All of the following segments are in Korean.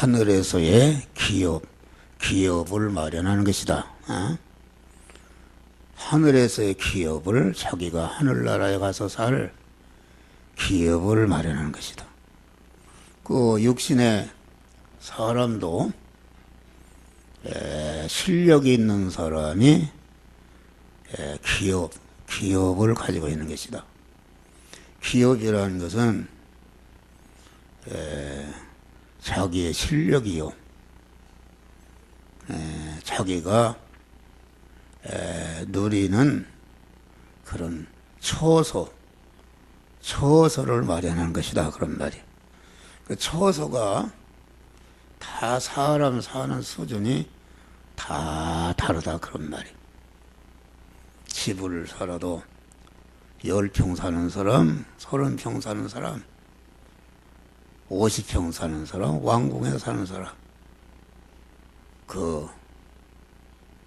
하늘에서의 기업을 마련하는 것이다. 하늘에서의 기업을 자기가 하늘나라에 가서 살 기업을 마련하는 것이다. 그 육신의 사람도 실력이 있는 사람이 기업을 가지고 있는 것이다. 기업이라는 것은 자기의 실력이요, 자기가 누리는 그런 처소를 마련하는 것이다, 그런 말이에요. 그 처소가 다 사람 사는 수준이 다 다르다, 그런 말이에요. 집을 살아도 10평 사는 사람, 30평 사는 사람, 50평 사는 사람, 왕궁에 사는 사람,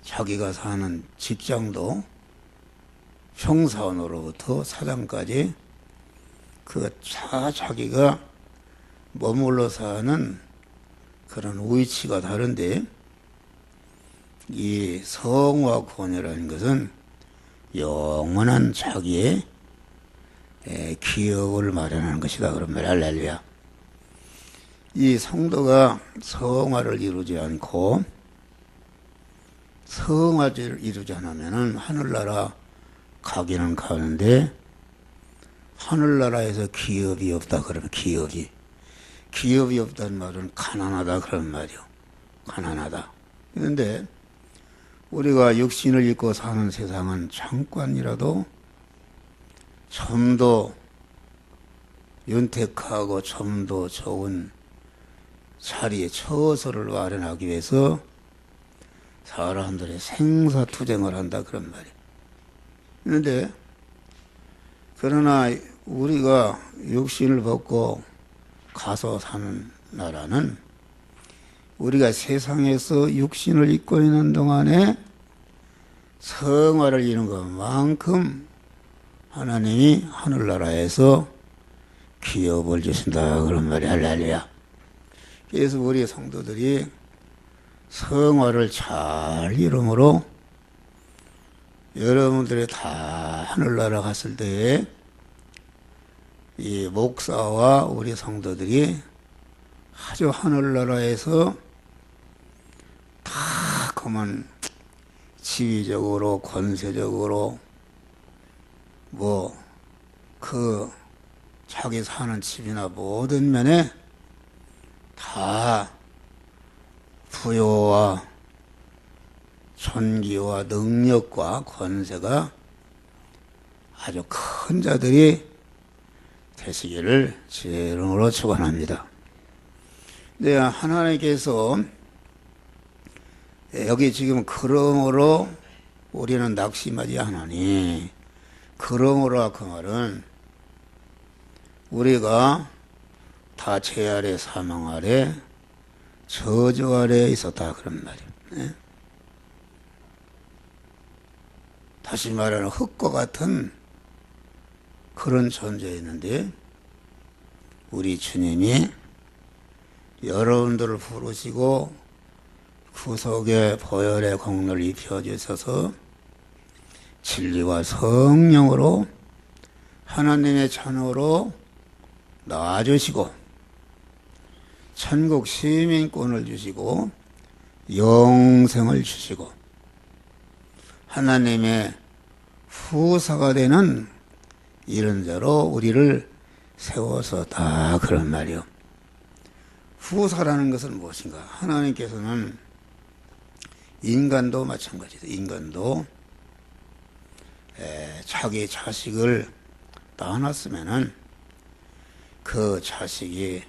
자기가 사는 직장도 평사원으로부터 사장까지 자기가 머물러 사는 그런 위치가 다른데, 이 성화권이라는 것은 영원한 자기의 기업을 마련하는 것이다, 그런 말. 할렐루야. 이 성도가 성화를 이루지 않고 성화를 이루지 않으면 하늘나라 가기는 가는데, 하늘나라에서 기업이 없다 그러면 기업이 없다는 말은 가난하다 그런 말이요. 가난하다. 그런데 우리가 육신을 입고 사는 세상은 잠깐이라도 좀 더 윤택하고 좀 더 좋은 자리에 처소를 마련하기 위해서 사람들이 생사투쟁을 한다 그런 말이에요. 그런데 그러나 우리가 육신을 벗고 가서 사는 나라는 우리가 세상에서 육신을 입고 있는 동안에 성화를 이루는 것만큼 하나님이 하늘나라에서 기업을 주신다 그런 말이 할렐루야. 그래서 우리 성도들이 성화를 잘 이루므로 여러분들이 다 하늘나라 갔을 때에 이 목사와 우리 성도들이 아주 하늘나라에서 다 그만 지위적으로 권세적으로 자기 사는 집이나 모든 면에 다 부여와 존귀와 능력과 권세가 아주 큰 자들이 되시기를 주의 이름으로 축원합니다. 네, 하나님께서 여기 지금 그러므로 우리는 낙심하지 않으니, 그러므로 그 말은 우리가 다 죄 아래 사망 아래 저주 아래 있었다 그런 말이에요. 다시 말하는 흙과 같은 그런 존재였는데 우리 주님이 여러분들을 부르시고 구속의 보혈의 공로를 입혀주셔서 진리와 성령으로 하나님의 자녀로 낳아주시고 천국 시민권을 주시고 영생을 주시고 하나님의 후사가 되는 이런 자로 우리를 세워서 다 그런 말이요. 후사라는 것은 무엇인가? 하나님께서는 인간도 마찬가지다. 인간도 자기 자식을 낳았으면은 그 자식이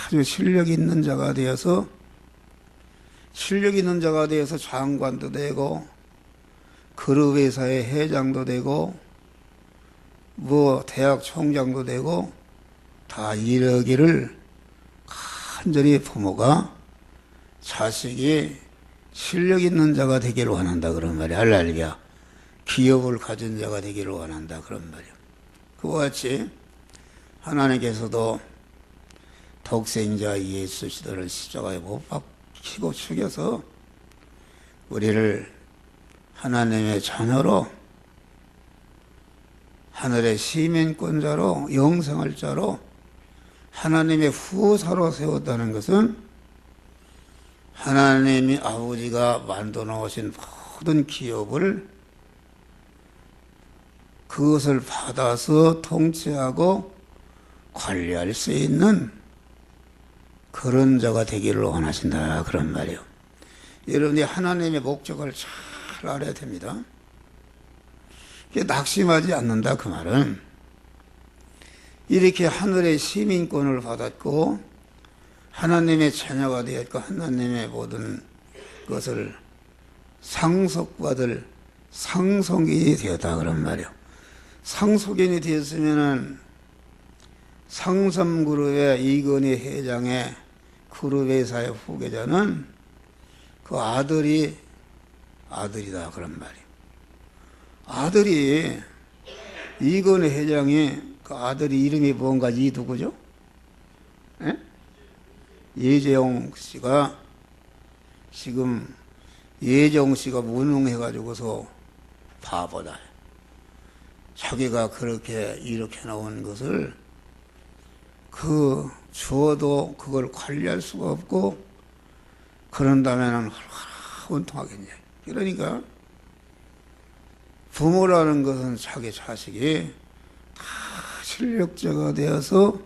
아주 실력 있는 자가 되어서 장관도 되고 그룹회사의 회장도 되고 대학 총장도 되고 다 이러기를 간절히 부모가 자식이 실력 있는 자가 되기를 원한다 그런 말이야. 할렐루야. 기업을 가진 자가 되기를 원한다 그런 말이야. 그와 같이 하나님께서도 독생자 예수 시대를 십자가에 못 박히고 죽여서 우리를 하나님의 자녀로, 하늘의 시민권자로, 영생할 자로, 하나님의 후사로 세웠다는 것은 하나님이 아버지가 만들어 놓으신 모든 기업을 그것을 받아서 통치하고 관리할 수 있는 그런 자가 되기를 원하신다, 그런 말이에요. 여러분이 하나님의 목적을 잘 알아야 됩니다. 낙심하지 않는다, 그 말은 이렇게 하늘의 시민권을 받았고 하나님의 자녀가 되었고 하나님의 모든 것을 상속받을 상속인이 되었다, 그런 말이에요. 상속인이 되었으면은 상섬그룹의 이건희 회장의 그룹회사의 후계자는 그 아들이다, 그런 말이에요. 아들이, 이건희 회장이 그 아들이 이름이 뭔가 누구죠? 예? 예재용 씨가 지금 예정 씨가 무능해가지고서 바보다. 자기가 그렇게 이렇게 나온 것을 주어도 그걸 관리할 수가 없고 그런다면은 얼마나 원통하겠냐. 그러니까 부모라는 것은 자기 자식이 다 실력자가 되어서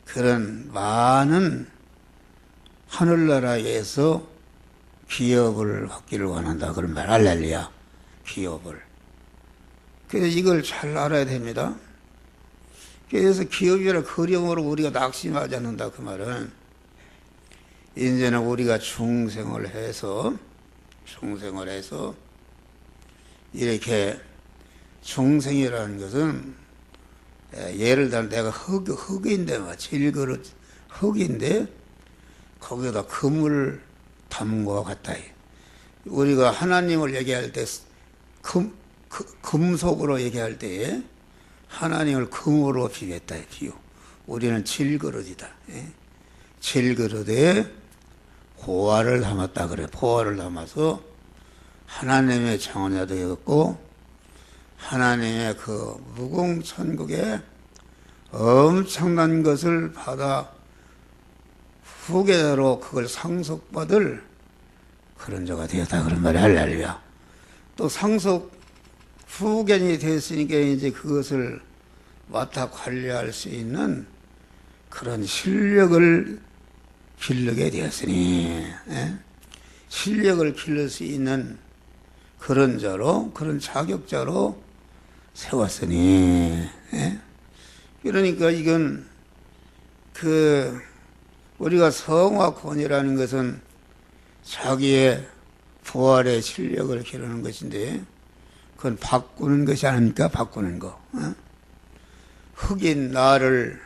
그런 많은 하늘나라에서 기업을 받기를 원한다, 그런 말. 할렐루야. 기업을. 그래서 이걸 잘 알아야 됩니다. 그래서 기업이라 그림으로 우리가 낙심하지 않는다, 그 말은 이제는 우리가 중생을 해서 이렇게 중생이라는 것은 예를 들어 내가 흙인데 질그릇 흙인데 거기에다 금을 담은 것과 같다. 우리가 하나님을 얘기할 때 금속으로 얘기할 때에 하나님을 금으로 비유했다, 비유. 우리는 질그릇이다. 질그릇에 보화를 담았다, 그래. 보화를 담아서 하나님의 자녀가 되었고 하나님의 그 무궁천국에 엄청난 것을 받아 후계자로 그걸 상속받을 그런 자가 되었다, 그런 말이. 할렐루야. 또 상속 후견이 됐으니까 이제 그것을 맡아 관리할 수 있는 그런 실력을 기르게 되었으니, 실력을 기를 수 있는 그런 자로, 그런 자격자로 세웠으니, 그러니까 이건 우리가 성화권이라는 것은 자기의 부활의 실력을 기르는 것인데 그건 바꾸는 것이 아닙니까? 바꾸는 거. 흑인 나를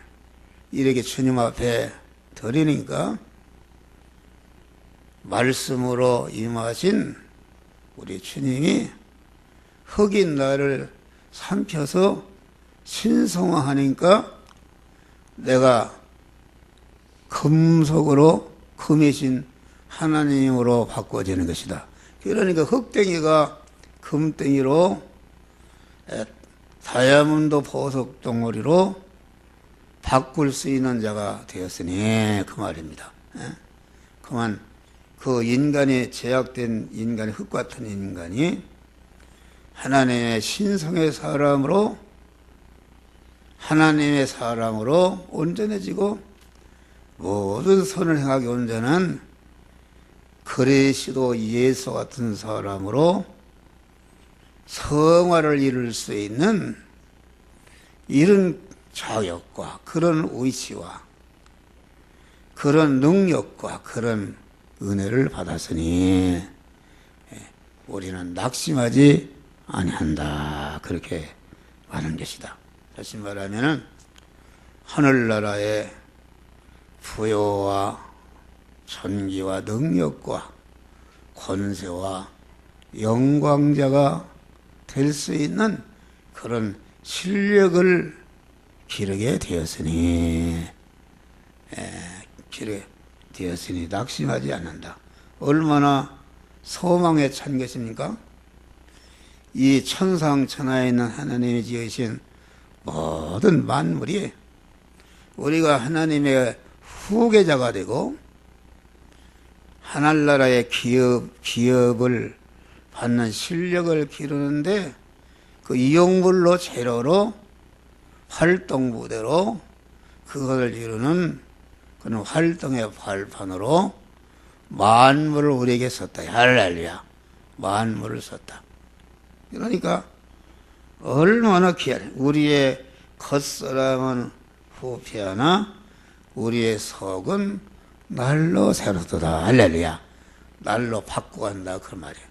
이렇게 주님 앞에 드리니까 말씀으로 임하신 우리 주님이 흑인 나를 삼켜서 신성화하니까 내가 금속으로 금이신 하나님으로 바꿔지는 것이다. 그러니까 흙덩이가 금덩이로 다이아몬드 보석 덩어리로 바꿀 수 있는 자가 되었으니 그 말입니다. 그만 그 인간이 제약된 인간이 흙 같은 인간이 하나님의 신성의 사람으로 온전해지고 모든 선을 행하기 온전한 그리스도 예수 같은 사람으로 성화를 이룰 수 있는 이런 자격과 그런 의지와 그런 능력과 그런 은혜를 받았으니 우리는 낙심하지 아니한다, 그렇게 말하는 것이다. 다시 말하면 하늘나라의 부여와 존귀와 능력과 권세와 영광자가 될 수 있는 그런 실력을 기르게 되었으니, 기르게 되었으니 낙심하지 않는다. 얼마나 소망에 찬 것입니까? 이 천상천하에 있는 하나님이 지으신 모든 만물이 우리가 하나님의 후계자가 되고 하늘나라의 기업을 받는 실력을 기르는데 그 이용물로 재료로 활동부대로 그것을 이루는 그런 활동의 발판으로 만물을 우리에게 썼다. 할렐루야. 만물을 썼다. 그러니까 얼마나 귀하냐. 우리의 겉사람은 후패하나 우리의 속은 날로 새롭도다. 할렐루야. 날로 바꾸간다 그 말이야.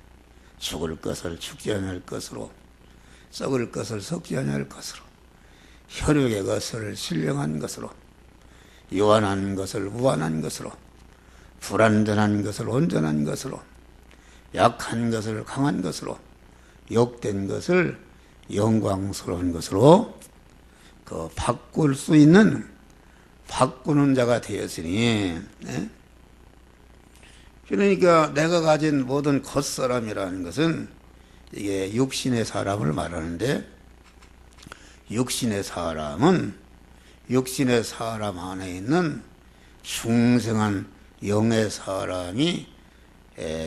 죽을 것을 죽지 않을 것으로, 썩을 것을 썩지 않을 것으로, 혈육의 것을 신령한 것으로, 요한한 것을 무한한 것으로, 불완전한 것을 온전한 것으로, 약한 것을 강한 것으로, 욕된 것을 영광스러운 것으로 그 바꿀 수 있는 바꾸는 자가 되었으니, 그러니까 내가 가진 모든 겉사람이라는 것은 이게 육신의 사람을 말하는데, 육신의 사람은 육신의 사람 안에 있는 중생한 영의 사람이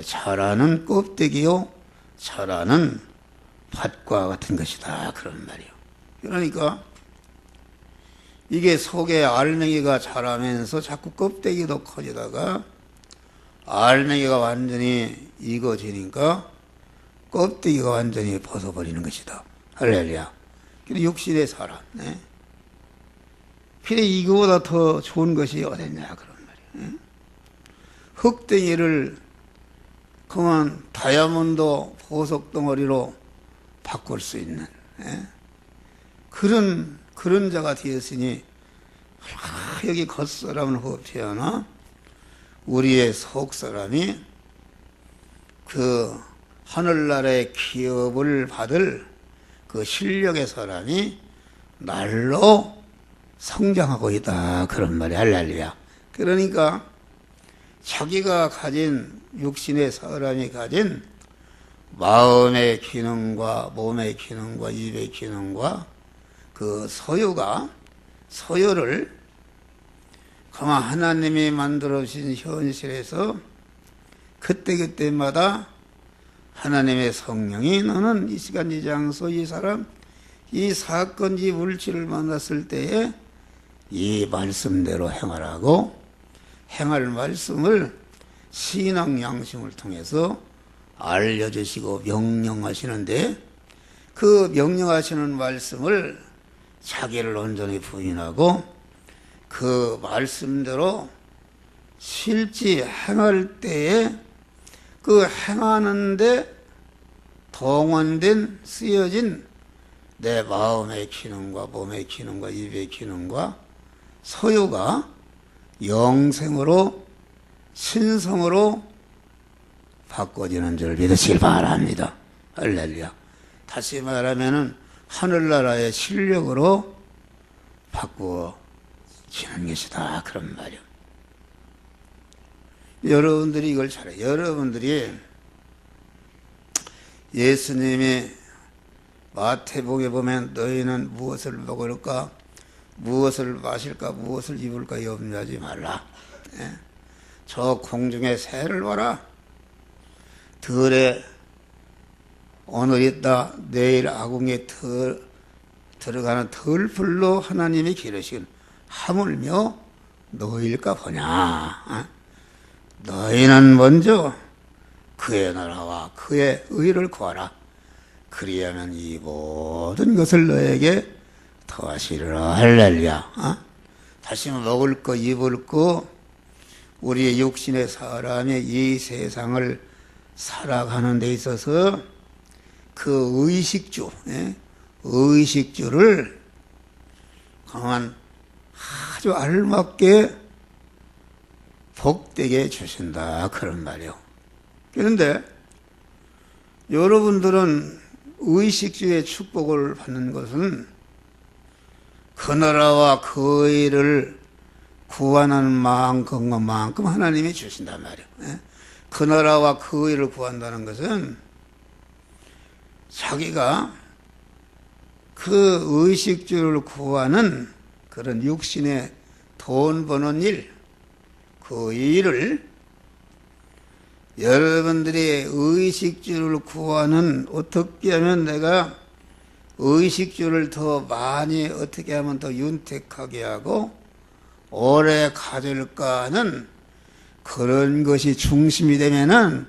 자라는 껍데기요 자라는 밭과 같은 것이다 그런 말이에요. 그러니까 이게 속에 알맹이가 자라면서 자꾸 껍데기도 커지다가 알맹이가 완전히 익어지니까 껍데기가 완전히 벗어버리는 것이다. 할렐루야. 그래 육신의 사람. 그래 이거보다 더 좋은 것이 어딨냐 그런 말이에요. 흙덩이를 그만 다이아몬드 보석 덩어리로 바꿀 수 있는 그런 자가 되었으니 여기 겉사람은 후패하나 우리의 속사람이 그 하늘나라의 기업을 받을 그 실력의 사람이 날로 성장하고 있다 그런 말이 할렐루야. 그러니까 자기가 가진 육신의 사람이 가진 마음의 기능과 몸의 기능과 입의 기능과 그 소유를 가만 하나님이 만들어 주신 현실에서 그때그때마다 하나님의 성령이 너는 이 시간 이 장소 이 사람 이 사건 이 물질을 만났을 때에 이 말씀대로 행하라고 행할 말씀을 신앙 양심을 통해서 알려주시고 명령하시는데 그 명령하시는 말씀을 자기를 온전히 부인하고 그 말씀대로 실제 행할 때에 그 행하는데 동원된 쓰여진 내 마음의 기능과 몸의 기능과 입의 기능과 소유가 영생으로 신성으로 바꿔지는 줄 믿으시길 바랍니다. 할렐루야. 다시 말하면은 하늘나라의 실력으로 바꾸어지는 것이다 그런 말이요. 여러분들이 이걸 잘해요. 여러분들이 예수님이 마태복음에 보면 너희는 무엇을 먹을까 무엇을 마실까 무엇을 입을까 염려하지 말라. 저 공중의 새를 봐라. 들에 오늘 있다 내일 아궁에 들어가는 털풀로 하나님이 기르신 하물며 너희일까 보냐. 너희는 먼저 그의 나라와 그의 의를 구하라. 그리하면 이 모든 것을 너에게 더하시리라. 할렐루야. 다시 먹을 거 입을 거 우리의 육신의 사람이 이 세상을 살아가는 데 있어서 그 의식주를 가만 아주 알맞게 복되게 주신다 그런 말이요. 그런데 여러분들은 의식주의 축복을 받는 것은 그 나라와 그 의를 구하는 만큼 하나님이 주신단 말이에요. 예? 그 나라와 그 의를 구한다는 것은 자기가 그 의식주를 구하는 그런 육신의 돈 버는 일, 그 일을 여러분들이 의식주를 구하는, 어떻게 하면 내가 의식주를 더 많이 어떻게 하면 더 윤택하게 하고 오래 가질까 하는 그런 것이 중심이 되면은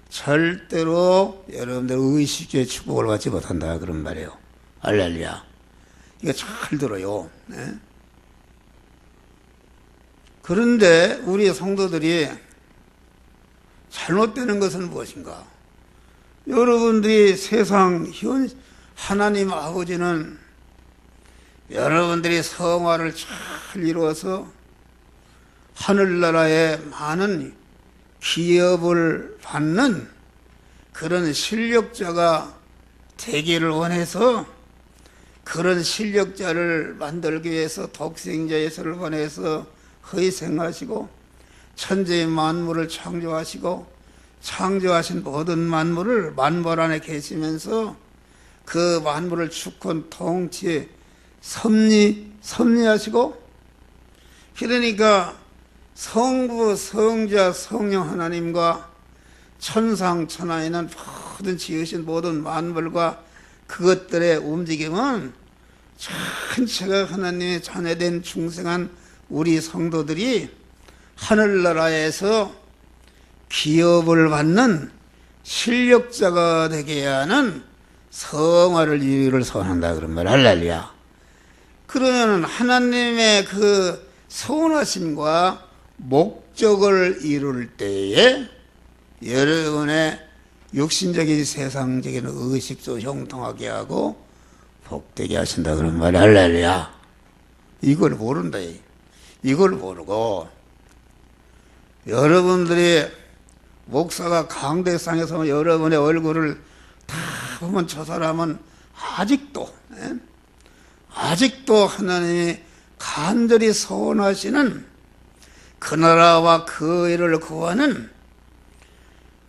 절대로 여러분들 의식주의 축복을 받지 못한다 그런 말이에요. 할렐루야. 이거 잘 들어요. 네? 그런데 우리 성도들이 잘못되는 것은 무엇인가? 여러분들이 세상 하나님 아버지는 여러분들이 성화를 잘 이루어서 하늘나라에 많은 기업을 받는 그런 실력자가 되기를 원해서 그런 실력자를 만들기 위해서 독생자 예수를 보내서 희생하시고 천지의 만물을 창조하시고 창조하신 모든 만물을 만물 안에 계시면서 그 만물을 주권 통치 섭리하시고, 그러니까 성부 성자 성령 하나님과 천상 천하에 있는 모든 지으신 모든 만물과 그것들의 움직임은 전체가 하나님의 자녀된 중생한 우리 성도들이 하늘나라에서 기업을 받는 실력자가 되게 하는 성화를 이루기를 소원한다 그런 말. 할렐루야. 그러면 하나님의 그 소원하심과 목적을 이룰 때에 여러분의 육신적인 세상적인 의식도 형통하게 하고 복되게 하신다 그런 말. 할렐루야. 이걸 모른다. 이걸 모르고 여러분들이 목사가 강대상에서 여러분의 얼굴을 다 보면 저 사람은 아직도 하나님이 간절히 소원하시는 그 나라와 그 일을 구하는,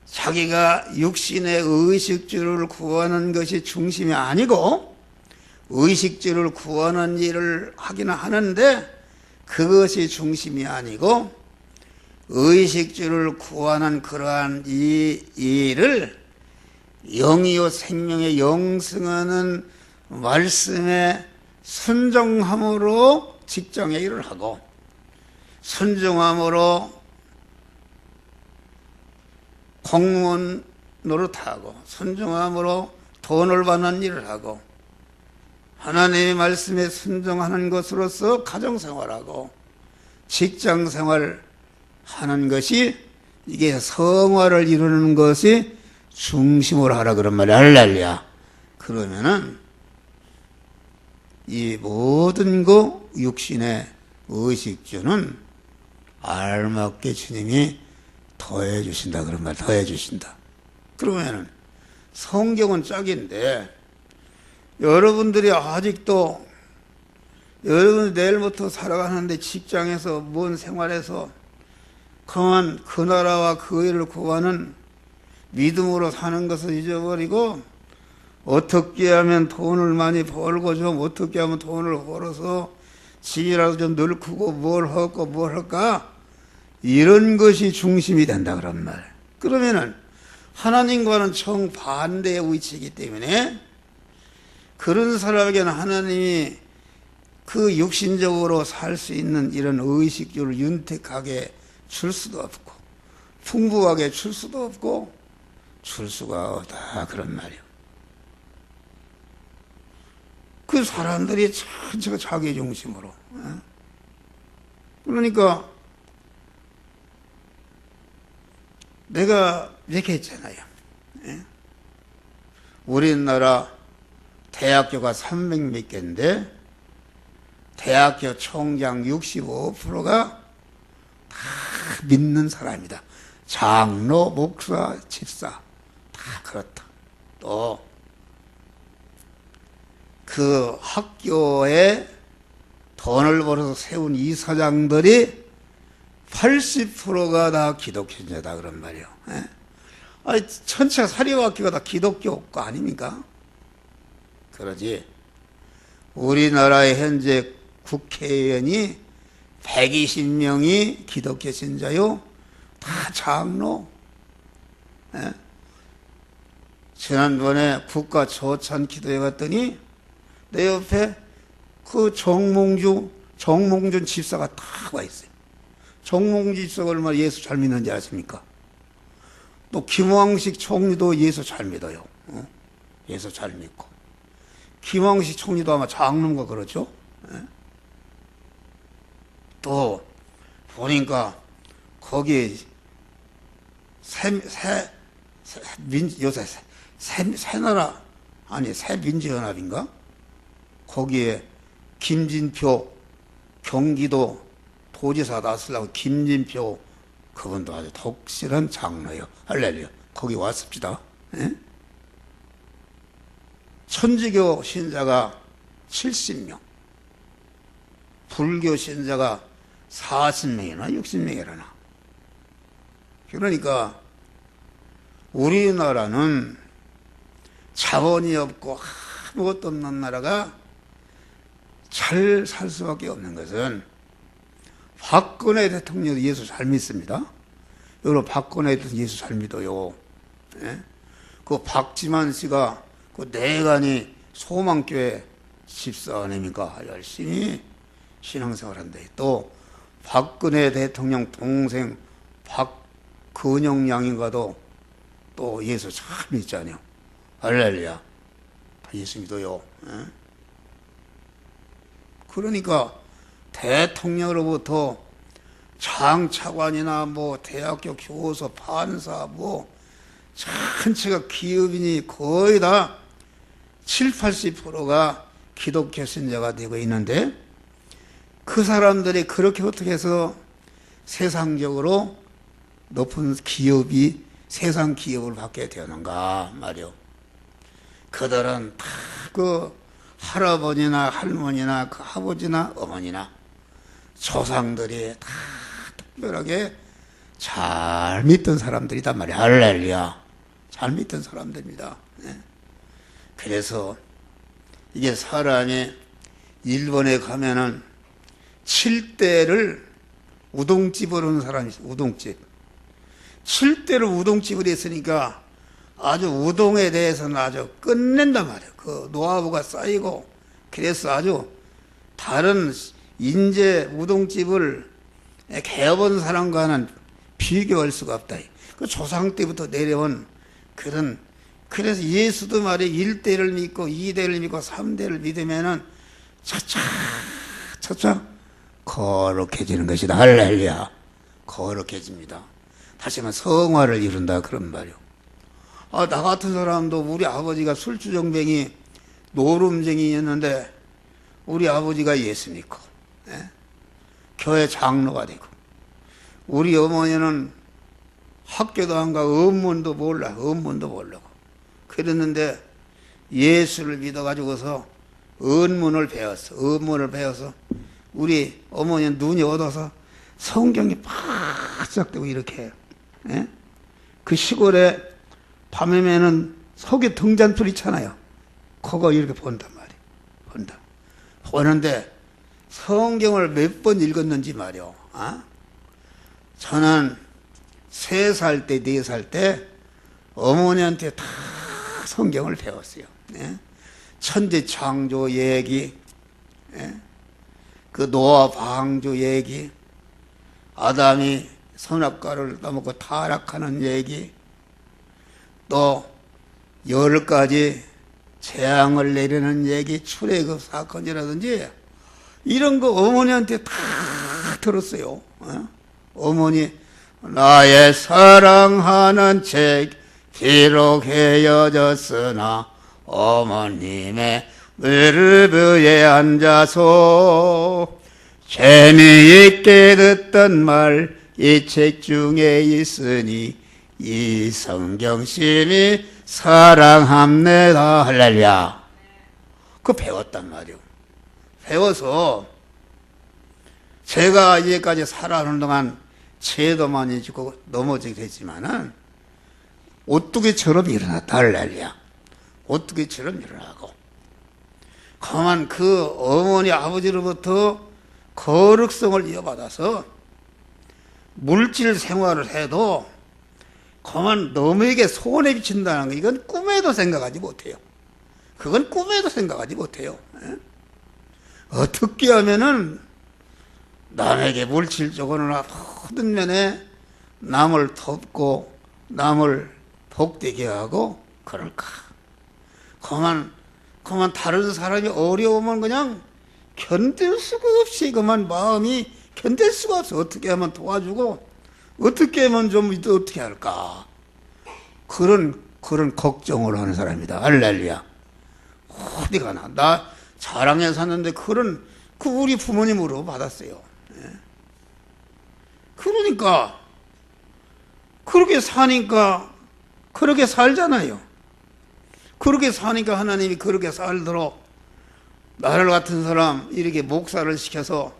자기가 육신의 의식주를 구하는 것이 중심이 아니고 의식주를 구하는 일을 하기는 하는데 그것이 중심이 아니고 의식주를 구하는 그러한 이 일을 영이요 생명의 영승하는 말씀에 순종함으로 직장의 일을 하고, 순종함으로 공무원 노릇하고, 순종함으로 돈을 받는 일을 하고, 하나님의 말씀에 순종하는 것으로서 가정생활하고 직장생활 하는 것이, 이게 성화를 이루는 것이 중심으로 하라 그런 말이야. 할렐루야. 그러면은 이 모든 거 육신의 의식주는 알맞게 주님이 더해 주신다 그런 말. 더해 주신다. 그러면은 성경은 짝인데 여러분들이 아직도 여러분이 내일부터 살아가는데 직장에서 뭔 생활에서 그만 그 나라와 그 일을 구하는 믿음으로 사는 것을 잊어버리고 어떻게 하면 돈을 많이 벌고 좀 어떻게 하면 돈을 벌어서 집이라도 좀 늙고 뭘 하고 뭘 할까, 이런 것이 중심이 된다 그런 말. 그러면은 하나님과는 정반대의 위치이기 때문에 그런 사람에게는 하나님이 그 육신적으로 살 수 있는 이런 의식주를 윤택하게 줄 수도 없고 풍부하게 줄 수도 없고 줄 수가 없다 그런 말이요. 그 사람들이 전체가 자기 중심으로. 그러니까 내가 이렇게 했잖아요. 우리나라 대학교가 300몇 개인데 대학교 총장 65%가 다 믿는 사람이다. 장로, 목사, 집사 다 그렇다. 또 그 학교에 돈을 벌어서 세운 이사장들이 80%가 다 기독교 신자다 그런 말이에요. 예? 아니, 전체가 사립학교가 다 기독교과 아닙니까? 그러지. 우리나라의 현재 국회의원이 120명이 기독교 신자요. 다 장로. 예? 지난번에 국가 조찬 기도회 갔더니 내 옆에 그 정몽준 집사가 다 와 있어요. 정몽준 집사가 얼마나 예수 잘 믿는지 아십니까? 또 김황식 총리도 예수 잘 믿어요. 예수 잘 믿고. 김황식 총리도 아마 장로인가 그러죠? 또 보니까 거기 요새 새나라 아니 새민주연합인가? 거기에 김진표 경기도 도지사 나서려고 김진표 그분도 아주 독실한 장로예요. 할렐루야. 거기 왔습니다. 예? 천주교 신자가 70명, 불교 신자가 40명이나 60명이라나. 그러니까 우리나라는 자본이 없고 아무것도 없는 나라가 잘 살 수밖에 없는 것은 박근혜 대통령도 예수 잘 믿습니다. 여러분 박근혜 대통령 예수 잘 믿어요. 예? 그 박지만 씨가 그 내간이 소망교회 집사 아닙니까? 열심히 신앙생활한대. 또 박근혜 대통령 동생 박근영 양인가도 또 예수 잘 믿잖아요. 할렐루야. 다 예수 믿어요. 예? 그러니까 대통령으로부터 장차관이나 뭐 대학교 교수, 판사 뭐 전체가 기업인이 거의 다 70, 80%가 기독교 신자가 되고 있는데 그 사람들이 그렇게 어떻게 해서 세상적으로 높은 기업이 세상 기업을 받게 되는가 말이요. 그들은 다 그 할아버지나 할머니나 그 아버지나 어머니나 조상들이 다 특별하게 잘 믿던 사람들이단 말이야. 할렐루야. 잘 믿던 사람들입니다. 네. 그래서 이게 사람이 일본에 가면은 7대를 우동집을 하는 사람이 있어요. 우동집. 7대를 우동집을 했으니까 아주 우동에 대해서는 아주 끝낸단 말이에요. 그 노하우가 쌓이고 그래서 아주 다른 인제 우동집을 개업한 사람과는 비교할 수가 없다. 그 조상 때부터 내려온 그런 그래서 예수도 말이에요. 1대를 믿고 2대를 믿고 3대를 믿으면은 차차 거룩해지는 것이다. 할렐루야. 거룩해집니다. 다시 말하면 성화를 이룬다 그런 말이요. 나 같은 사람도 우리 아버지가 술주정뱅이 노름쟁이였는데 우리 아버지가 예수 믿고 교회 장로가 되고 우리 어머니는 학교도 안 가고 업문도 모르고 그랬는데 예수를 믿어가지고서 언문을 배워서 우리 어머니는 눈이 어두워서 성경이 바짝 뜨고 이렇게 해요. 그 시골에 밤에면은 석유 등잔불 있잖아요. 그거 이렇게 본단 말이에요. 보는데 성경을 몇 번 읽었는지 말이요. 저는 3살 때, 4살 때 어머니한테 다 성경을 배웠어요. 천지 창조 얘기, 그 노아 방주 얘기, 아담이 선악과를 따먹고 타락하는 얘기, 또 10가지 재앙을 내리는 얘기, 출애굽 사건이라든지 이런 거 어머니한테 다 들었어요. 어머니 나의 사랑하는 책 비록 헤어졌으나 어머님의 무릎 위에 앉아서 재미있게 듣던 말 이 책 중에 있으니 이 성경심이 사랑합니다. 할렐루야. 그거 배웠단 말이요. 배워서 제가 이제까지 살아오는 동안 죄도 많이 짓고 넘어지게 됐지만은 오뚜기처럼 일어났다 할렐루야. 오뚜기처럼 일어나고 그만 그 어머니 아버지로부터 거룩성을 이어받아서 물질 생활을 해도 그만 너에게 손해 비친다는 거 이건 꿈에도 생각하지 못해요. 그건 꿈에도 생각하지 못해요. 어떻게 하면은 남에게 물질적으로나 모든 면에 남을 돕고 남을 복되게 하고 그럴까? 그만 다른 사람이 어려우면 그냥 견딜 수가 없이 그만 마음이 견딜 수가 없어. 어떻게 하면 도와주고 어떻게 하면 좀 어떻게 할까? 그런 걱정을 하는 사람이다. 할렐루야. 어디 가나? 나 자랑해 샀는데 그 우리 부모님으로 받았어요. 그러니까 그렇게 사니까 그렇게 살잖아요. 그렇게 사니까 하나님이 그렇게 살도록 나를 같은 사람 이렇게 목사를 시켜서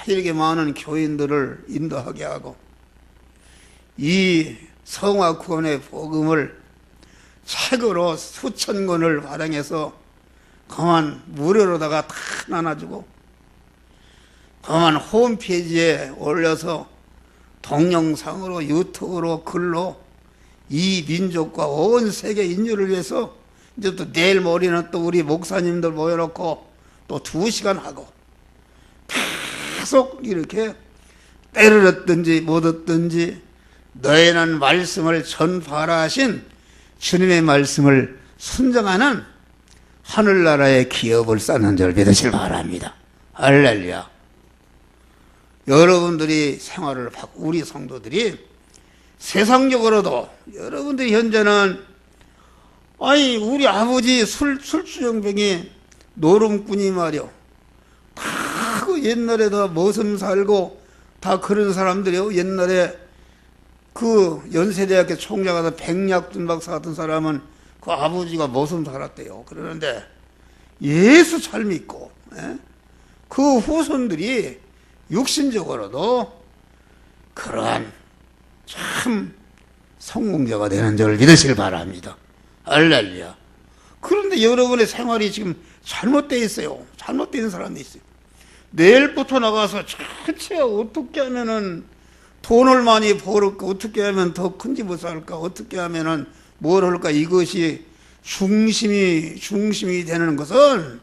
이렇게 많은 교인들을 인도하게 하고 이 성화 구원의 복음을 책으로 수천 권을 발행해서 그만 무료로다가 다 나눠주고 그만 홈페이지에 올려서 동영상으로 유튜브로 글로 이 민족과 온 세계 인류를 위해서 이제 또 내일 모레는 또 우리 목사님들 모여놓고 또 2시간 하고 계속 이렇게 때를 얻든지 못 얻든지 너희는 말씀을 전파하라 하신 주님의 말씀을 순정하는 하늘나라의 기업을 쌓는 줄 믿으시길 바랍니다. 할렐루야. 여러분들이 생활을 하고 우리 성도들이 세상적으로도 여러분들이 현재는 우리 아버지 술주정뱅이 노름꾼이 말이요. 다 그 옛날에 다 머슴 살고 다 그런 사람들이요. 옛날에 그 연세대학교 총장하던 백약준 박사 같은 사람은 그 아버지가 머슴 살았대요. 그러는데 예수 잘 믿고 그 후손들이 육신적으로도 그러한 참 성공자가 되는 줄 믿으시길 바랍니다. 할렐루야. 그런데 여러분의 생활이 지금 잘못되어 있어요. 잘못되어 있는 사람이 있어요. 내일부터 나가서 대체 어떻게 하면은 돈을 많이 벌을까? 어떻게 하면 더 큰 집을 살까? 어떻게 하면은 뭘 할까? 이것이 중심이 되는 것은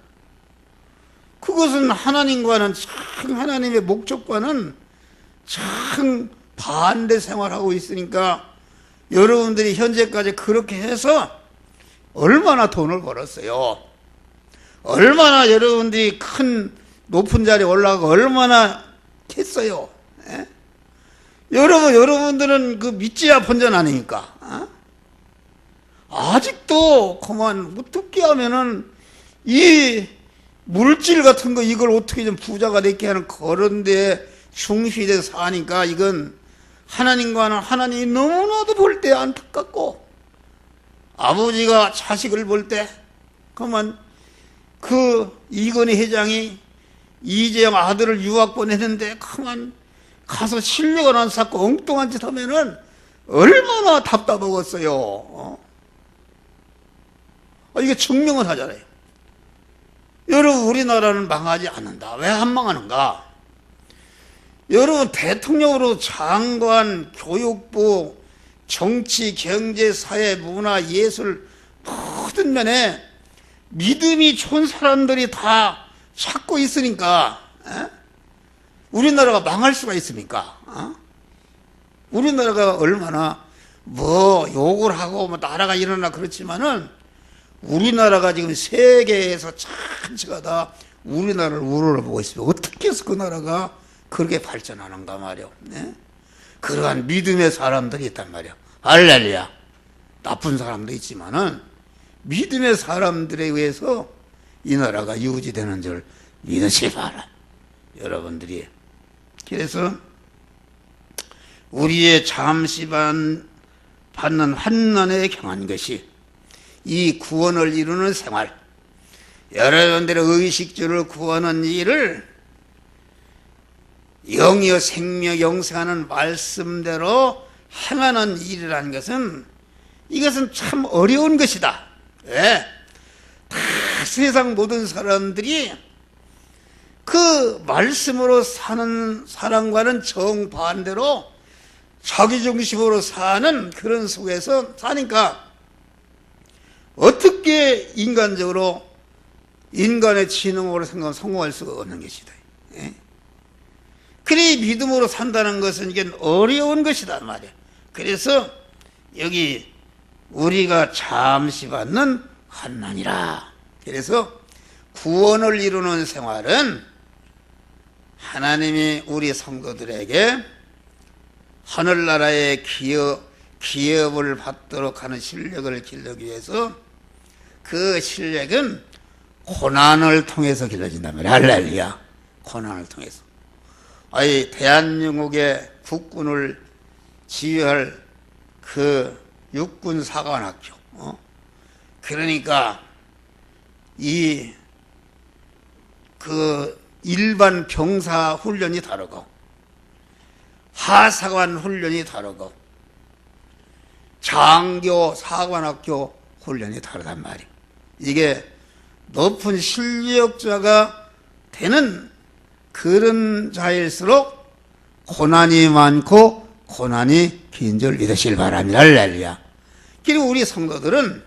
그것은 하나님과는 참 하나님의 목적과는 참 반대 생활하고 있으니까 여러분들이 현재까지 그렇게 해서 얼마나 돈을 벌었어요. 얼마나 여러분들이 큰 높은 자리에 올라가고 얼마나 했어요. 여러분들은 그 믿지야 본전 아닙니까? 아직도 그만 어떻게 하면은 이 물질 같은 거 이걸 어떻게 좀 부자가 되게 하는 그런 데 중시돼 사니까 이건 하나님과는 하나님이 너무나도 볼 때 안타깝고 아버지가 자식을 볼 때 그만 그 이건희 회장이 이재영 아들을 유학 보내는데 그만 가서 실력을 안 쌓고 엉뚱한 짓 하면은 얼마나 답답하겠어요. 이게 증명을 하잖아요. 여러분 우리나라는 망하지 않는다. 왜 안 망하는가? 여러분 대통령으로 장관, 교육부, 정치, 경제, 사회, 문화, 예술 모든 면에 믿음이 좋은 사람들이 다 찾고 있으니까 우리나라가 망할 수가 있습니까? 우리나라가 얼마나 뭐 욕을 하고 뭐 나라가 일어나 그렇지만은 우리나라가 지금 세계에서 전체가 다 우리나라를 우러러보고 있습니다. 어떻게 해서 그 나라가 그렇게 발전하는가 말이요. 그러한 믿음의 사람들이 있단 말이요. 할렐루야. 나쁜 사람도 있지만은 믿음의 사람들에 의해서 이 나라가 유지되는 줄 믿으시기 바라. 여러분들이 그래서 우리의 잠시 받는 환난에 경한 것이 이 구원을 이루는 생활, 여러분들의 의식주를 구하는 일을 영이여 생명 영생하는 말씀대로 행하는 일이라는 것은 이것은 참 어려운 것이다. 왜? 다 세상 모든 사람들이 그 말씀으로 사는 사람과는 정반대로 자기중심으로 사는 그런 속에서 사니까 어떻게 인간적으로 인간의 지능으로 생각하면 성공할 수가 없는 것이다. 예? 그래 믿음으로 산다는 것은 이게 어려운 것이다 말이야. 그래서 여기 우리가 잠시 받는 환난이라. 그래서 구원을 이루는 생활은 하나님이 우리 성도들에게 하늘나라의 기업을 받도록 하는 실력을 길러기 위해서 그 실력은 고난을 통해서 길러진단 말이야. 할렐루야. 고난을 통해서. 아이 대한민국의 국군을 지휘할 그 육군 사관학교. 그러니까 그 일반 병사 훈련이 다르고 하사관 훈련이 다르고 장교 사관학교 훈련이 다르단 말이에요. 이게 높은 실력자가 되는 그런 자일수록 고난이 많고 고난이 긴 줄 믿으시길 바랍니다. 할렐루야. 그리고 우리 성도들은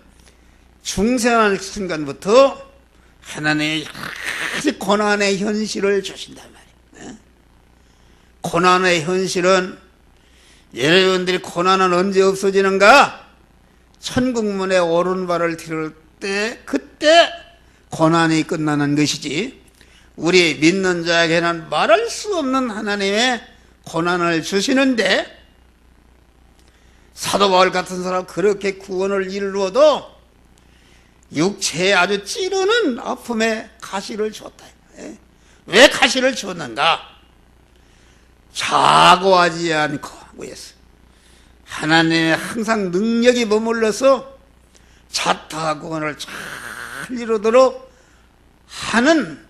중생하는 순간부터 하나님의 고난의 현실을 주신단 말이에요. 고난의 현실은 여러분들이 고난은 언제 없어지는가? 천국문에 오른발을 들을 때 그때 고난이 끝나는 것이지, 우리 믿는 자에게는 말할 수 없는 하나님의 고난을 주시는데, 사도 바울 같은 사람 그렇게 구원을 이루어도 육체에 아주 찌르는 아픔에 가시를 줬다. 왜 가시를 줬는가? 자고하지 않고 위해서 하나님의 항상 능력이 머물러서 자타 구원을 잘 이루도록 하는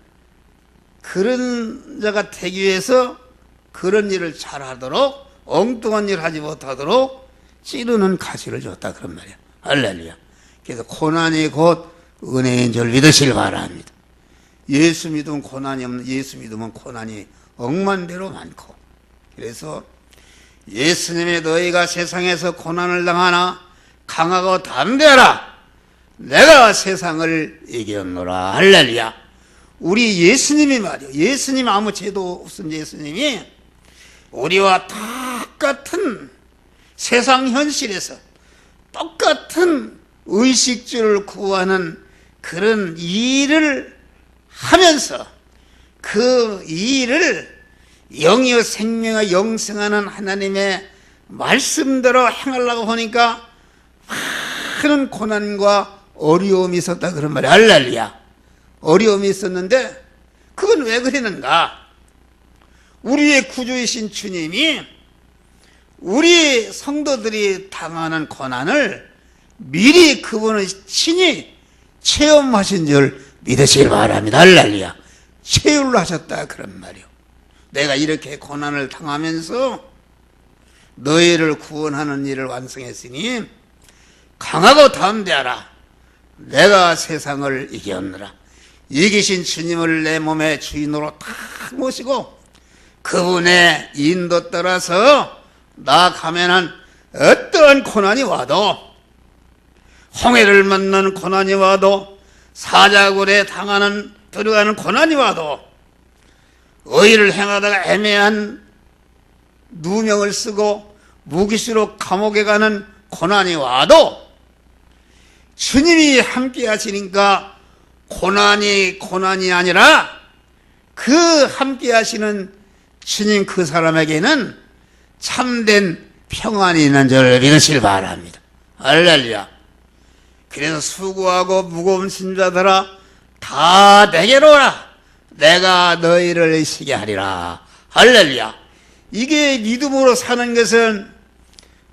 그런 자가 되기 위해서 그런 일을 잘하도록, 엉뚱한 일 하지 못하도록 찌르는 가시를 줬다 그런 말이야. 할렐루야. 그래서 고난이 곧 은혜인 줄 믿으시길 바랍니다. 예수 믿으면 고난이 없는, 예수 믿으면 고난이 억만대로 많고, 그래서 예수님이 너희가 세상에서 고난을 당하나 강하고 담대하라, 내가 세상을 이겼노라. 할렐루야. 우리 예수님이 말이요, 예수님 아무 죄도 없은 예수님이 우리와 똑같은 세상 현실에서 똑같은 의식주를 구하는 그런 일을 하면서 그 일을 영이여 생명의 영생하는 하나님의 말씀대로 행하려고 하니까 많은 고난과 어려움이 있었다 그런 말이야. 할렐루야. 어려움이 있었는데 그건 왜 그러는가? 우리의 구주이신 주님이 우리 성도들이 당하는 고난을 미리 그분은 친히 체험하신 줄 믿으시길 바랍니다. 할렐루야. 체험을 하셨다 그런 말이요. 내가 이렇게 고난을 당하면서 너희를 구원하는 일을 완성했으니 강하고 담대하라, 내가 세상을 이겼노라. 이기신 주님을 내 몸의 주인으로 다 모시고 그분의 인도 따라서 나아가면은 어떠한 고난이 와도, 홍해를 만나는 고난이 와도, 사자굴에 들어가는 고난이 와도, 의를 행하다가 애매한 누명을 쓰고 무기수로 감옥에 가는 고난이 와도 주님이 함께 하시니까 고난이 아니라 그 함께 하시는 주님 그 사람에게는 참된 평안이 있는 줄 믿으시길 바랍니다. 할렐루야. 그래서 수고하고 무거운 짐자들아 다 내게로 오라, 내가 너희를 쉬게 하리라. 할렐루야. 이게 믿음으로 사는 것은,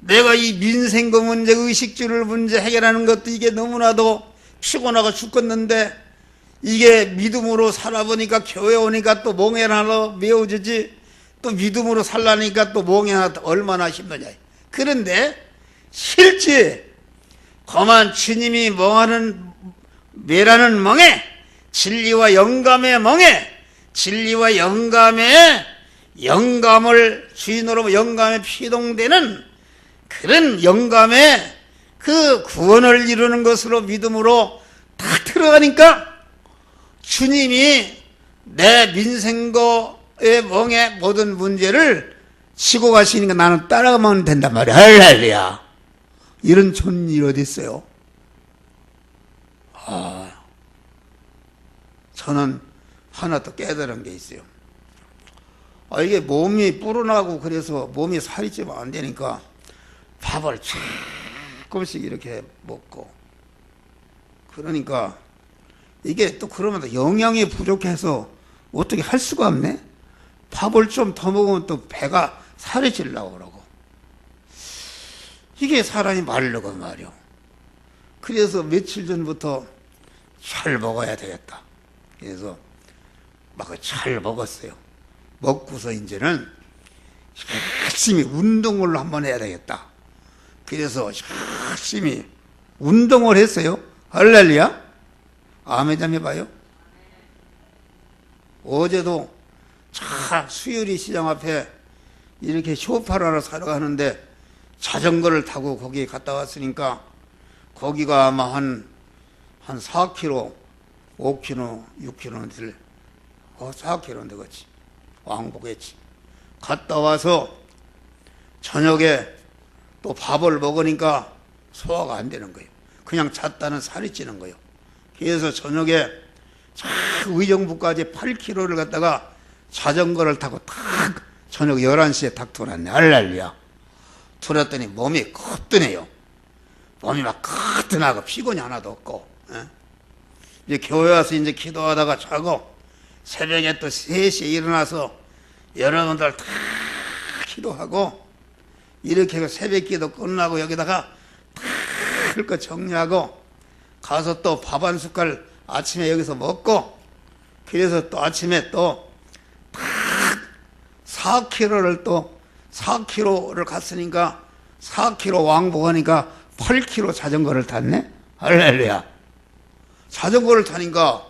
내가 이 민생거 문제, 의식주를 문제 해결하는 것도 이게 너무나도 피곤하고 죽겠는데, 이게 믿음으로 살아보니까 교회 오니까 또 멍에 하나 메워주지, 또 믿음으로 살라니까 또 멍에나 얼마나 힘드냐. 그런데 실제 거만 주님이 매라는 멍에, 진리와 영감의 멍에, 진리와 영감을 주인으로 영감에 피동되는 그런 영감의 그 구원을 이루는 것으로 믿음으로 딱 들어가니까 주님이 내 민생거의 멍에 모든 문제를 지고 가시니까 나는 따라가면 된단 말이야. 할렐루야. 이런 좋은 일이 어디 있어요? 저는 하나 또 깨달은 게 있어요. 이게 몸이 불어나고 그래서 몸이 살이 찌면 안 되니까 밥을 조금씩 이렇게 먹고, 그러니까 이게 또 그러면 영양이 부족해서 어떻게 할 수가 없네. 밥을 좀 더 먹으면 또 배가 살이 찌려고 그러고, 이게 사람이 마르고 말이요. 그래서 며칠 전부터 잘 먹어야 되겠다. 그래서 막 잘 먹었어요. 먹고서 이제는 열심히 운동을 한번 해야 되겠다. 그래서 열심히 운동을 했어요. 할렐루야. 아멘 좀 해봐요. 어제도 수유리 시장 앞에 이렇게 쇼파를 하나 사러 가는데 자전거를 타고 거기 갔다 왔으니까 거기가 아마 한 4km, 5km, 6km, 4km 되겠지. 왕복했지. 갔다 와서 저녁에 또 밥을 먹으니까 소화가 안 되는 거예요. 그냥 잤다는 살이 찌는 거예요. 그래서 저녁에 의정부까지 8km를 갔다가 자전거를 타고 딱 저녁 11시에 딱 돌았네. 할렐루야. 돌았더니 몸이 거뜬해요. 몸이 막 거뜬하고 피곤이 하나도 없고. 이제 교회 와서 이제 기도하다가 자고 새벽에 또 3시에 일어나서 여러분들 다 기도하고 이렇게 해서 새벽 기도 끝나고 여기다가 다 할 거 정리하고 가서 또 밥 한 숟갈 아침에 여기서 먹고, 그래서 또 아침에 또 4km를 갔으니까 4km 왕복하니까 8km 자전거를 탔네. 할렐루야. 자전거를 타니까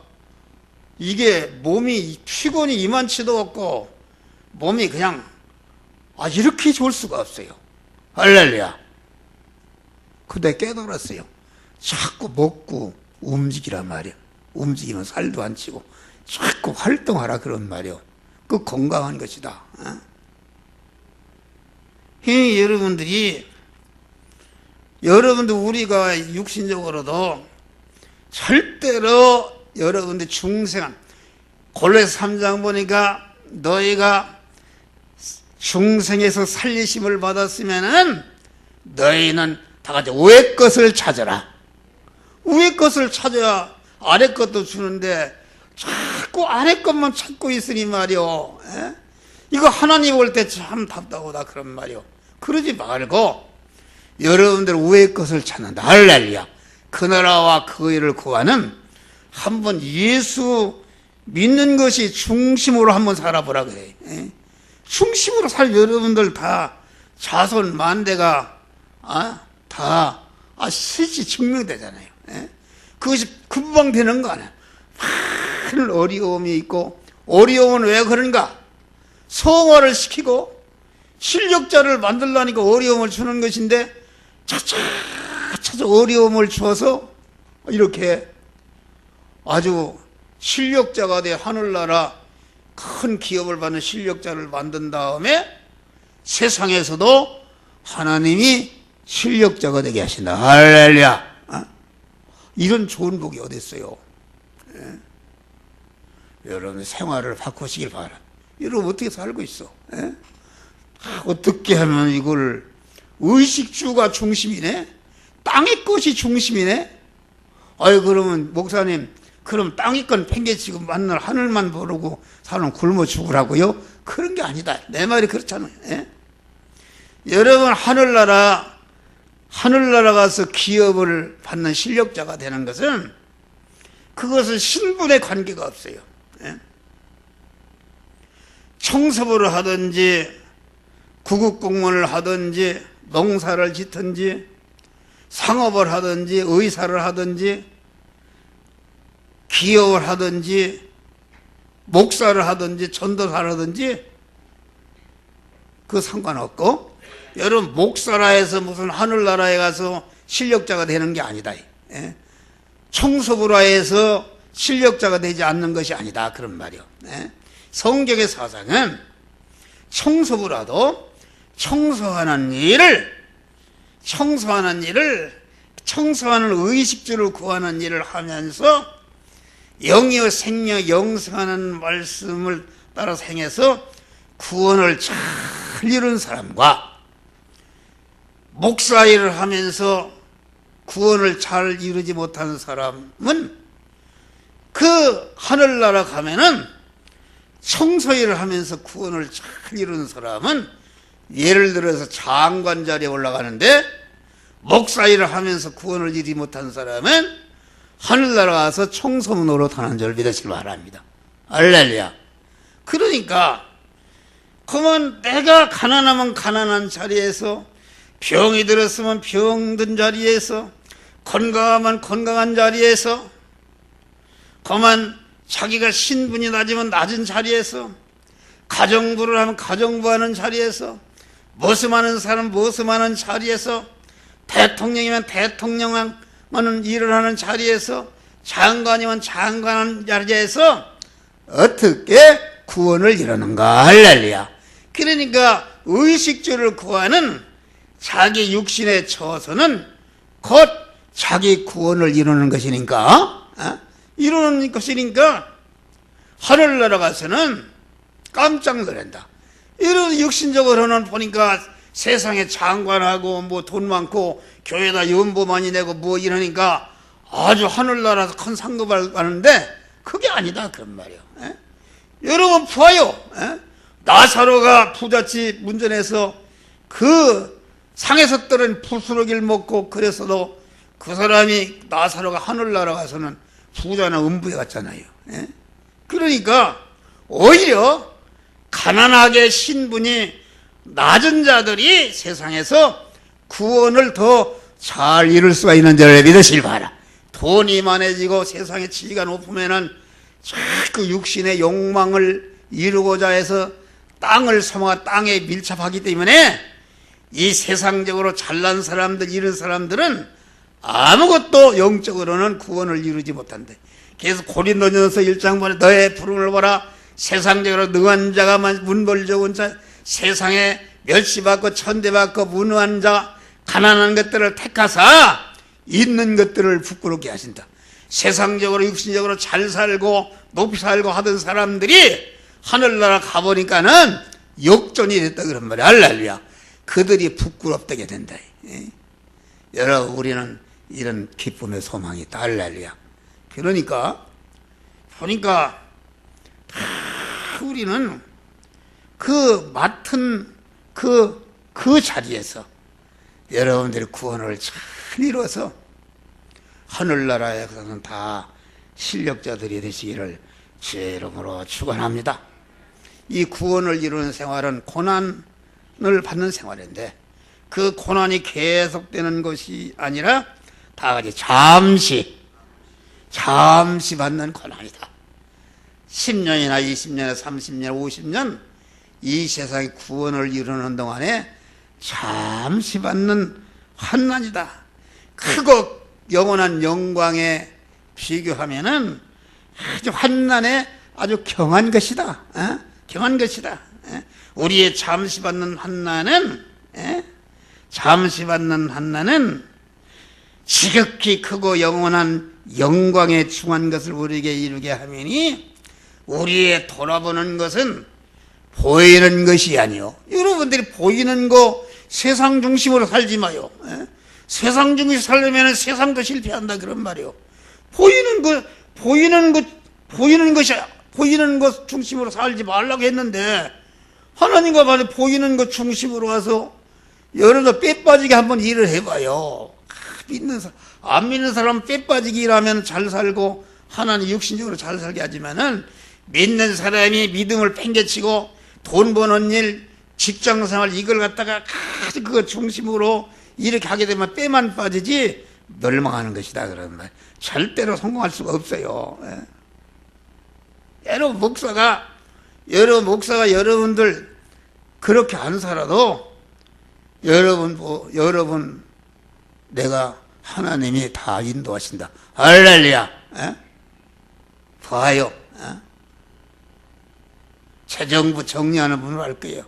이게 몸이 피곤이 이만치도 없고 몸이 그냥 이렇게 좋을 수가 없어요. 할렐루야. 그때 깨달았어요. 자꾸 먹고 움직이란 말이야. 움직이면 살도 안 찌고 자꾸 활동하라 그런 말이요. 그 건강한 것이다. 여러분들 우리가 육신적으로도 절대로 여러분들 중생한, 골로새 3장 보니까 너희가 중생에서 살리심을 받았으면은 너희는 다 같이 위의 것을 찾아라. 위의 것을 찾아야 아래 것도 주는데 자꾸 아래 것만 찾고 있으니 말이요. 이거 하나님 볼 때 참 답답하다 그런 말이요. 그러지 말고 여러분들 위의 것을 찾는다. 할렐루야. 그 나라와 그 의를 구하는, 한번 예수 믿는 것이 중심으로 한번 살아보라 그래. 중심으로 여러분들 다 자손 만대가 다 실제 증명되잖아요. 그것이 금방 되는 거 아니야. 많은 어려움이 있고, 어려움은 왜 그런가? 성화를 시키고 실력자를 만들려니까 어려움을 주는 것인데 차차 어려움을 주어서 이렇게 아주 실력자가 돼 하늘나라 큰 기업을 받는 실력자를 만든 다음에 세상에서도 하나님이 실력자가 되게 하신다. 할렐루야. 이런 좋은 복이 어디 있어요? 여러분 생활을 바꾸시길 바라. 여러분 어떻게 살고 있어? 어떻게 하면 이걸, 의식주가 중심이네? 땅의 것이 중심이네? 그러면 목사님, 그럼 땅의 건 팽개치고 만날 하늘만 모르고 사람 굶어 죽으라고요? 그런 게 아니다. 내 말이 그렇잖아요. 여러분 하늘나라 가서 기업을 받는 실력자가 되는 것은 그것은 신분의 관계가 없어요. 청소부를 하든지 구급공무원을 하든지 농사를 짓든지 상업을 하든지 의사를 하든지 기업을 하든지 목사를 하든지 전도사를 하든지 그 상관없고, 여러분 목사라 해서 무슨 하늘나라에 가서 실력자가 되는 게 아니다. 예? 청소부라 해서 실력자가 되지 않는 것이 아니다, 그런 말이요. 예? 성경의 사상은 청소부라도 청소하는 의식주를 구하는 일을 하면서 영이여 생명 영생하는 말씀을 따라서 행해서 구원을 잘 이룬 사람과, 목사 일을 하면서 구원을 잘 이루지 못하는 사람은 그 하늘나라 가면은 청소 일을 하면서 구원을 잘 이루는 사람은, 예를 들어서 장관 자리에 올라가는데 목사 일을 하면서 구원을 이루지 못한 사람은 하늘나라 가서 청소부 노릇하는 줄 믿으시기 바랍니다. 할렐루야. 그러니까 그러면 내가 가난하면 가난한 자리에서, 병이 들었으면 병든 자리에서, 건강하면 건강한 자리에서, 그만 자기가 신분이 낮으면 낮은 자리에서, 가정부를 하면 가정부하는 자리에서, 머슴하는 사람 머슴하는 자리에서, 대통령이면 대통령하는 일을 하는 자리에서, 장관이면 장관하는 자리에서 어떻게 구원을 이루는가. 할렐루야. 그러니까 의식주를 구하는 자기 육신에 처해서는 곧 자기 구원을 이루는 것이니까, 이루는 것이니까 하늘나라 가서는 깜짝 놀란다. 이런 육신적으로는 보니까 세상에 장관하고 뭐 돈 많고 교회다 연보 많이 내고 뭐 이러니까 아주 하늘나라에서 큰 상급을 가는데 그게 아니다, 그런 말이요. 여러분 보아요. 나사로가 부잣집 문전에서 그 상에서 떨어진 부스러기를 먹고 그래서도 그 사람이, 나사로가 하늘나라 가서는 부자나 음부에 갔잖아요. 그러니까 오히려 가난하게 신분이 낮은 자들이 세상에서 구원을 더 잘 이룰 수가 있는 줄을 믿으시길 바라. 돈이 많아지고 세상의 지위가 높으면은 자꾸 육신의 욕망을 이루고자 해서 땅을 삼아 땅에 밀착하기 때문에 이 세상적으로 잘난 사람들, 이런 사람들은 아무것도 영적으로는 구원을 이루지 못한대. 그래서 고린도전서 1장 보내 너의 부름을 보라. 세상적으로 능한 자가 문벌 좋은 자, 세상에 멸시받고 천대받고 무능한 자, 가난한 것들을 택하사 있는 것들을 부끄럽게 하신다. 세상적으로 육신적으로 잘 살고 높이 살고 하던 사람들이 하늘나라 가보니까는 역전이 됐다, 그런 말이야. 할렐루야. 그들이 부끄럽다게 된다. 여러분, 우리는 이런 기쁨의 소망이 있다. 할렐루야. 그러니까 보니까 우리는 그 맡은 그 자리에서 여러분들이 구원을 잘 이뤄서 하늘나라에서는 다 실력자들이 되시기를 주의 이름으로 축원합니다. 이 구원을 이루는 생활은 고난을 받는 생활인데, 그 고난이 계속되는 것이 아니라 다 같이 잠시 받는 고난이다. 10년이나 20년이나 30년, 50년 이 세상의 구원을 이루는 동안에 잠시 받는 환난이다. 크고 영원한 영광에 비교하면은 아주 환난에 아주 경한 것이다. 경한 것이다. 우리의 잠시 받는 환난은 지극히 크고 영원한 영광에 중한 것을 우리에게 이루게 하면이, 우리의 돌아보는 것은 보이는 것이 아니요. 여러분들이 보이는 거 세상 중심으로 살지 마요. 세상 중심으로 살려면 세상도 실패한다, 그런 말이요. 보이는 것 중심으로 살지 말라고 했는데, 하나님과 반해 보이는 것 중심으로 가서 여러분들 빼 빠지게 한번 일을 해봐요. 안 믿는 사람은 빼 빠지게 일하면 잘 살고 하나님 육신적으로 잘 살게 하지만은, 믿는 사람이 믿음을 팽개치고 돈 버는 일, 직장생활 이걸 갖다가 가장 그거 중심으로 이렇게 하게 되면 때만 빠지지 멸망하는 것이다 그러는 말. 절대로 성공할 수가 없어요. 여러분 목사가 여러분들 그렇게 안 살아도 여러분 내가 하나님이 다 인도하신다. 할렐루야. 봐요. 재정부 정리하는 분을 알 거예요.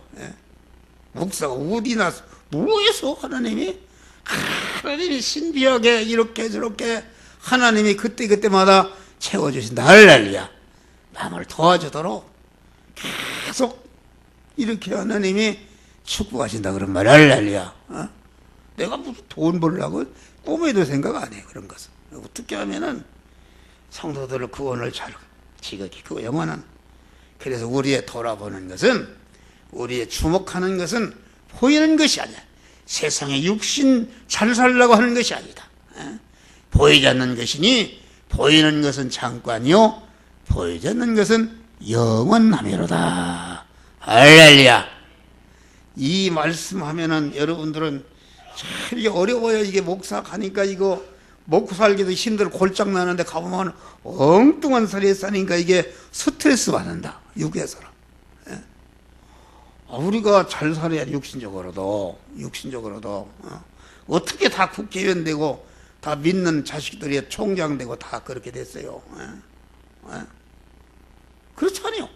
목사가 어디나 뭐해서 하나님이 신비하게 이렇게 저렇게 하나님이 그때마다 채워주신다. 할렐루야. 남을 도와주도록 계속 이렇게 하나님이 축복하신다 그런 말. 할렐루야. 내가 무슨 돈 벌려고 꿈에도 생각 안 해. 그런 것은 어떻게 하면은 성도들을 구원을 잘 지극히 그 영원한. 그래서 우리의 돌아보는 것은, 우리의 주목하는 것은 보이는 것이 아니야. 세상에 육신 잘 살려고 하는 것이 아니다. 보이지 않는 것이니 보이는 것은 잠깐이요 보이지 않는 것은 영원하미로다. 할렐루야. 이 말씀하면은 여러분들은 참 이게 어려워요. 이게 목사 가니까 이거 먹고 살기도 힘들어 골짝 나는데 가보면 엉뚱한 소리 싸니까 이게 스트레스 받는다. 육에서는. 우리가 잘 살아야 육신적으로도 어떻게 다 국회의원 되고 다 믿는 자식들이 총장 되고 다 그렇게 됐어요. 그렇잖아요.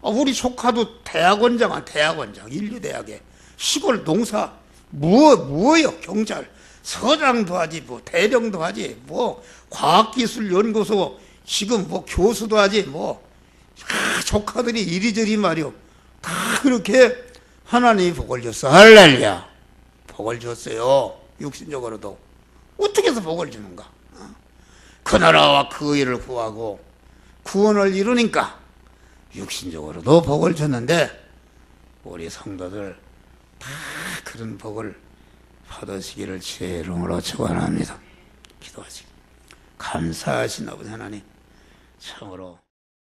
우리 조카도 대학원장 인류대학에 시골 농사 뭐요 경찰 서장도 하지 뭐 대령도 하지 뭐 과학기술연구소 지금 뭐 교수도 하지 뭐 조카들이 이리저리 말이요 다 그렇게 하나님이 복을 줬어. 할렐루야. 복을 줬어요. 육신적으로도. 어떻게 해서 복을 주는가? 그 나라와 그 의를 구하고 구원을 이루니까 육신적으로도 복을 줬는데 우리 성도들 다 그런 복을 받으시기를 주의 이름으로 축원합니다. 기도하시기. 감사하신 아버지 하나님, 참으로